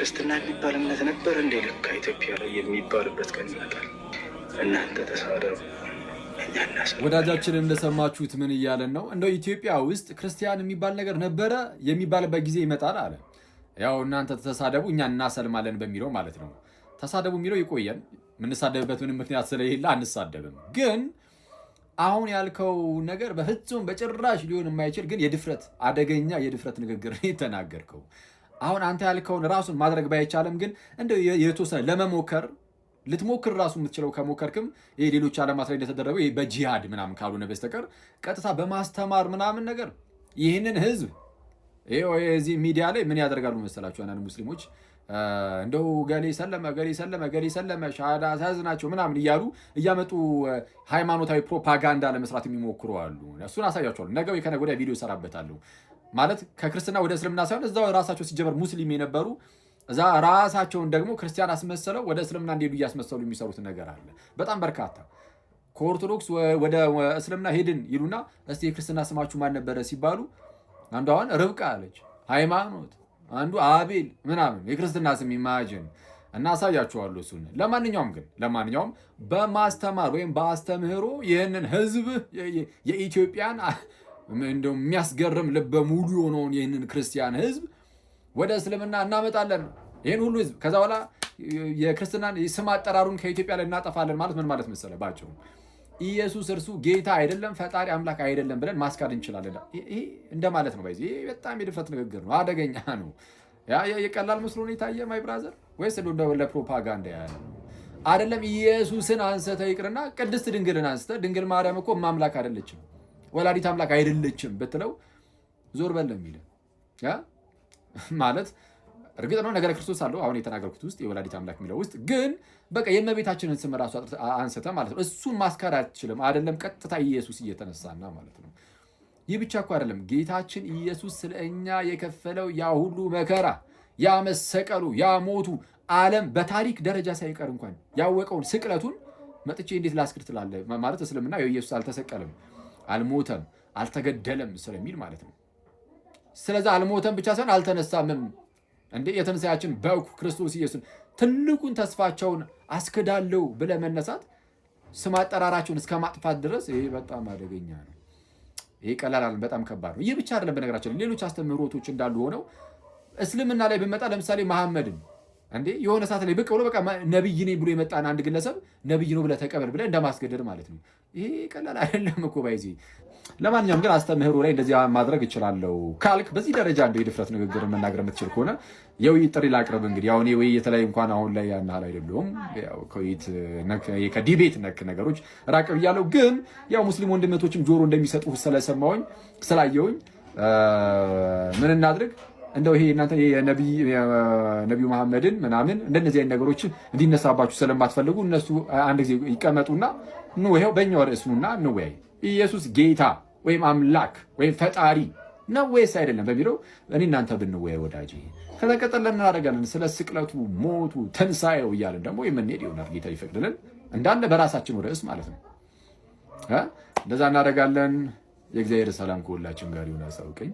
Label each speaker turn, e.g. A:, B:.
A: ክርስትና የሚባል እምነት ነበር እንደ ልካ ኢትዮጵያ ላይ የሚባልበት ቀን ይመጣል። እናንተ ተሳደቡ፣ እኛ እናሰልማለን።
B: ወዳጃችን እንደሰማችሁት ምን እያለን ነው? እንደው ኢትዮጵያ ውስጥ ክርስቲያን የሚባል ነገር ነበረ የሚባልበት ጊዜ ይመጣል አለ። ያው እናንተ ተሳደቡ እኛ እናሰልማለን በሚለው ማለት ነው። ተሳደቡ የሚለው ይቆየን፣ የምንሳደብበት ምንም ምክንያት ስለሌለ አንሳደብም። ግን አሁን ያልከው ነገር በፍጹም በጭራሽ ሊሆን የማይችል ግን የድፍረት አደገኛ የድፍረት ንግግር የተናገርከው። አሁን አንተ ያልከውን ራሱን ማድረግ ባይቻልም ግን እንደው የተወሰነ ለመሞከር ልትሞክር ራሱ የምትችለው ከሞከርክም ይሄ ሌሎች ዓለማት ላይ እንደተደረገው ይሄ በጂሃድ ምናምን ካልሆነ በስተቀር ቀጥታ በማስተማር ምናምን ነገር ይህንን ህዝብ እዚህ ሚዲያ ላይ ምን ያደርጋሉ መሰላችሁ? አንዳንድ ሙስሊሞች እንደው ገሌ ሰለመ ሻሃዳ ሳዝናቸው ምናምን እያሉ እያመጡ ሃይማኖታዊ ፕሮፓጋንዳ ለመስራት የሚሞክሩ አሉ። እሱን አሳያቸዋለሁ። ነገ ወይ ከነገ ወዲያ ቪዲዮ እሰራበታለሁ። ማለት ከክርስትና ወደ እስልምና ሳይሆን እዛው ራሳቸው ሲጀመር ሙስሊም የነበሩ እዛ ራሳቸውን ደግሞ ክርስቲያን አስመሰለው ወደ እስልምና እንዲሄዱ እያስመሰሉ የሚሰሩት ነገር አለ። በጣም በርካታ ከኦርቶዶክስ ወደ እስልምና ሄድን ይሉና እስቲ የክርስትና ስማችሁ ማን ነበረ ሲባሉ አንዱ አሁን ርብቃ አለች ሃይማኖት፣ አንዱ አቤል ምናምን የክርስትና ስም ኢማጂን እና አሳያችኋለሁ እሱን። ለማንኛውም በማስተማር ወይም በአስተምህሮ ይህንን ህዝብ የኢትዮጵያን እንደው የሚያስገርም ልበ ሙሉ የሆነውን ይህንን ክርስቲያን ህዝብ ወደ እስልምና እናመጣለን። ይህን ሁሉ ህዝብ ከዛ በኋላ የክርስትናን ስም አጠራሩን ከኢትዮጵያ ላይ እናጠፋለን ማለት ምን ማለት መሰለ? ባጭሩ ኢየሱስ እርሱ ጌታ አይደለም ፈጣሪ አምላክ አይደለም ብለን ማስካድ እንችላለን። ይሄ እንደማለት ነው። ይሄ በጣም የድፍረት ንግግር ነው፣ አደገኛ ነው። የቀላል መስሎ ነው የታየ ማይ ብራዘር፣ ወይስ እንደው ለፕሮፓጋንዳ ያለ አይደለም? ኢየሱስን አንስተ ይቅርና ቅድስት ድንግልን አንስተ ድንግል ማርያም እኮ ማምላክ አይደለችም ወላዲት አምላክ አይደለችም ብትለው ዞር በል የሚል ማለት እርግጥ ነው ነገረ ክርስቶስ አለው አሁን የተናገርኩት ውስጥ የወላዲት አምላክ የሚለው ውስጥ ግን በቃ የእመቤታችንን ስም ራሱ አንስተ ማለት ነው። እሱን ማስካድ አትችልም። አይደለም ቀጥታ ኢየሱስ እየተነሳና ማለት ነው። ይህ ብቻ እኮ አይደለም። ጌታችን ኢየሱስ ስለ እኛ የከፈለው ያ ሁሉ መከራ፣ ያ መሰቀሉ፣ ያ ሞቱ ዓለም በታሪክ ደረጃ ሳይቀር እንኳን ያወቀውን ስቅለቱን መጥቼ እንዴት ላስክድ ትላለህ? ማለት እስልምና ኢየሱስ አልተሰቀለም፣ አልሞተም፣ አልተገደለም ስለሚል ማለት ነው። ስለዚህ አልሞተም ብቻ ሳይሆን አልተነሳምም። እንዴ የተነሳያችን በኩ ክርስቶስ ኢየሱስ ትልቁን ተስፋቸውን አስክዳለው ብለ መነሳት ስም አጠራራቸውን እስከ ማጥፋት ድረስ ይሄ በጣም አደገኛ ነው። ይሄ ቀላል በጣም ከባድ ነው። ይህ ብቻ አይደለም። በነገራችን ሌሎች አስተምህሮቶች እንዳሉ ሆነው እስልምና ላይ ብንመጣ ለምሳሌ መሐመድን እንዴ የሆነ ሰዓት ላይ ብቅ ብሎ በቃ ነብይ ነኝ ብሎ የመጣን አንድ ግለሰብ ነብይ ነው ብለ ተቀበል ብለ እንደማስገደድ ማለት ነው። ይሄ ቀላል አይደለም እኮ ባይዚ። ለማንኛውም ግን አስተምህሮ ላይ እንደዚህ ማድረግ እችላለሁ ካልክ በዚህ ደረጃ እንደው የድፍረት ንግግር መናገር የምትችል ከሆነ የውይይት ጥሪ ላቅርብ። እንግዲህ አሁን የውይይት ላይ እንኳን አሁን ላይ ያን ያህል አይደለም። ያው ከውይይት ከዲቤት ነክ ነገሮች ራቅ ብያለሁ። ግን ያው ሙስሊም ወንድመቶችም ጆሮ እንደሚሰጡ ስለሰማሁኝ ስላየሁኝ ምን እናድርግ እንደው ይሄ እናንተ የነቢዩ መሐመድን ምናምን እንደነዚህ አይነት ነገሮች እንዲነሳባችሁ ስለማትፈልጉ እነሱ አንድ ጊዜ ይቀመጡና ይሄው በእኛው ርዕስ ነውና እንወያይ። ኢየሱስ ጌታ ወይም አምላክ ወይም ፈጣሪ ነው ወይስ አይደለም በሚለው እኔ እናንተ ብንወያይ ወዳጅ። ከዛ ቀጥለን እናደርጋለን ስለ ስቅለቱ፣ ሞቱ፣ ትንሳኤው እያለን ደግሞ የምንሄድ ይሆናል ጌታ ይፈቅድልን እንዳለ በራሳችን ርዕስ ማለት ነው። እንደዛ እናደርጋለን። የእግዚአብሔር ሰላም ከሁላችን ጋር ይሁን። አሳውቀኝ።